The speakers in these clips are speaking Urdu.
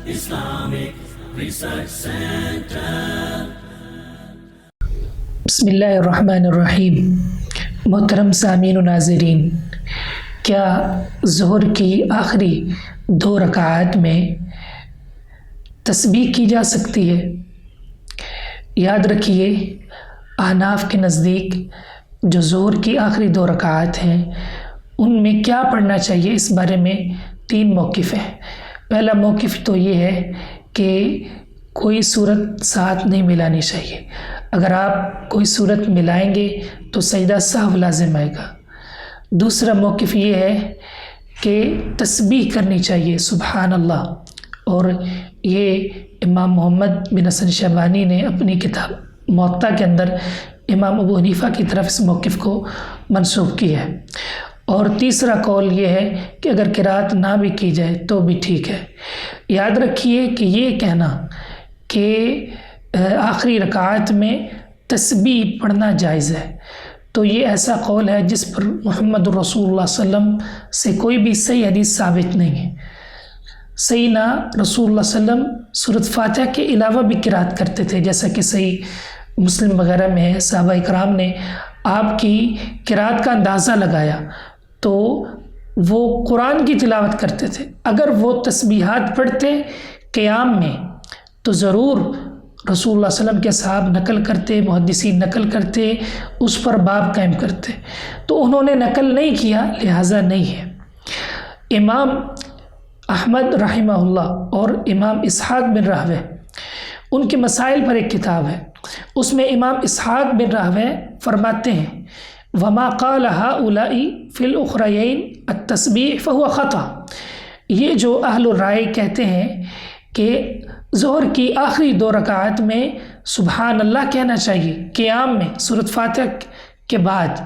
Islamic Research Center. بسم اللہ الرحمن الرحیم. محترم سامعین و ناظرین، کیا ظہر کی آخری 2 رکعات میں تسبیح کی جا سکتی ہے؟ یاد رکھیے، احناف کے نزدیک جو ظہر کی آخری 2 رکعات ہیں ان میں کیا پڑھنا چاہیے، اس بارے میں 3 موقف ہیں. پہلا موقف تو یہ ہے کہ کوئی صورت ساتھ نہیں ملانی چاہیے. اگر آپ کوئی صورت ملائیں گے تو سجدہ سہو لازم آئے گا. دوسرا موقف یہ ہے کہ تسبیح کرنی چاہیے سبحان اللہ، اور یہ امام محمد بن حسن شیبانی نے اپنی کتاب موطا کے اندر امام ابو حنیفہ کی طرف اس موقف کو منسوخ کیا ہے. اور تیسرا قول یہ ہے کہ اگر قرات نہ بھی کی جائے تو بھی ٹھیک ہے. یاد رکھیے کہ یہ کہنا کہ آخری رکعات میں تسبیح پڑھنا جائز ہے تو یہ ایسا قول ہے جس پر محمد رسول اللہ صلی اللہ علیہ وسلم سے کوئی بھی صحیح حدیث ثابت نہیں ہے. سیدنا رسول اللہ صلی اللہ علیہ وسلم سورۃ فاتحہ کے علاوہ بھی قرات کرتے تھے، جیسا کہ صحیح مسلم وغیرہ میں ہے. صحابہ کرام نے آپ کی قرات کا اندازہ لگایا تو وہ قرآن کی تلاوت کرتے تھے. اگر وہ تسبیحات پڑھتے قیام میں تو ضرور رسول اللہ صلی اللہ علیہ وسلم کے اصحاب نقل کرتے، محدثین نقل کرتے، اس پر باب قائم کرتے. تو انہوں نے نقل نہیں کیا، لہٰذا نہیں ہے. امام احمد رحمہ اللہ اور امام اسحاق بن راہوے ان کے مسائل پر ایک کتاب ہے، اس میں امام اسحاق بن راہوے فرماتے ہیں وما قال هؤلاء فی الاخرین التسبیح فهو خطا. یہ جو اہل الرائے کہتے ہیں کہ ظہر کی آخری 2 رکعات میں سبحان اللہ کہنا چاہیے قیام میں سورۃ فاتحہ کے بعد،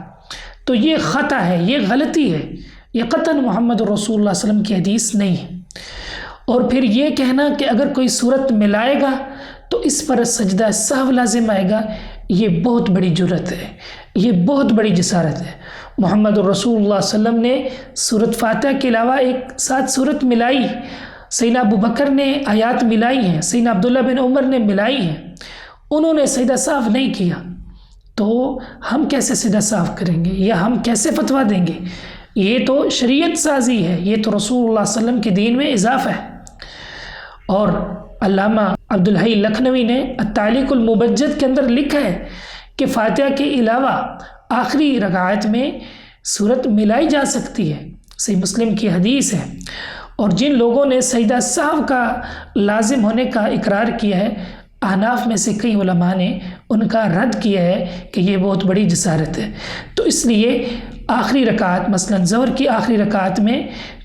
تو یہ خطا ہے، یہ غلطی ہے، یہ قطعاً محمد رسول اللہ صلی اللہ علیہ وسلم کی حدیث نہیں ہے. اور پھر یہ کہنا کہ اگر کوئی صورت ملائے گا تو اس پر سجدہ سہو لازم آئے گا، یہ بہت بڑی جرأت ہے، یہ بہت بڑی جسارت ہے. محمد رسول اللہ صلی اللہ علیہ وسلم نے سورۃ فاتحہ کے علاوہ ایک 7 صورت ملائی. سیدنا ابو بکر نے آیات ملائی ہیں، سیدنا عبداللہ بن عمر نے ملائی ہیں، انہوں نے سجدہ سہو نہیں کیا. تو ہم کیسے سجدہ سہو کریں گے یا ہم کیسے فتویٰ دیں گے؟ یہ تو شریعت سازی ہے، یہ تو رسول اللہ صلی اللہ علیہ وسلم کے دین میں اضافہ ہے. اور علامہ عبدالحی لکھنوی نے التعلیق المبجد کے اندر لکھا ہے کہ فاتحہ کے علاوہ آخری رکعات میں صورت ملائی جا سکتی ہے، صحیح مسلم کی حدیث ہے. اور جن لوگوں نے سجدہ سہو کا لازم ہونے کا اقرار کیا ہے، احناف میں سے کئی علماء نے ان کا رد کیا ہے کہ یہ بہت بڑی جسارت ہے. تو اس لیے آخری رکعت مثلا ظہر کی آخری رکعت میں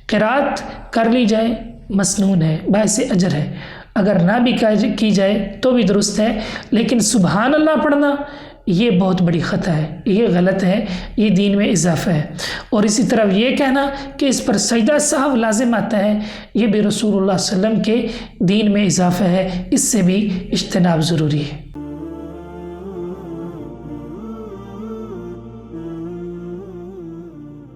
قرات کر لی جائے مسنون ہے، باعث اجر ہے. اگر نہ بھی کی جائے تو بھی درست ہے، لیکن سبحان اللہ پڑھنا یہ بہت بڑی خطا ہے، یہ غلط ہے، یہ دین میں اضافہ ہے. اور اسی طرح یہ کہنا کہ اس پر سجدہ سہو لازم آتا ہے، یہ بھی رسول اللہ صلی اللہ علیہ وسلم کے دین میں اضافہ ہے، اس سے بھی اجتناب ضروری ہے.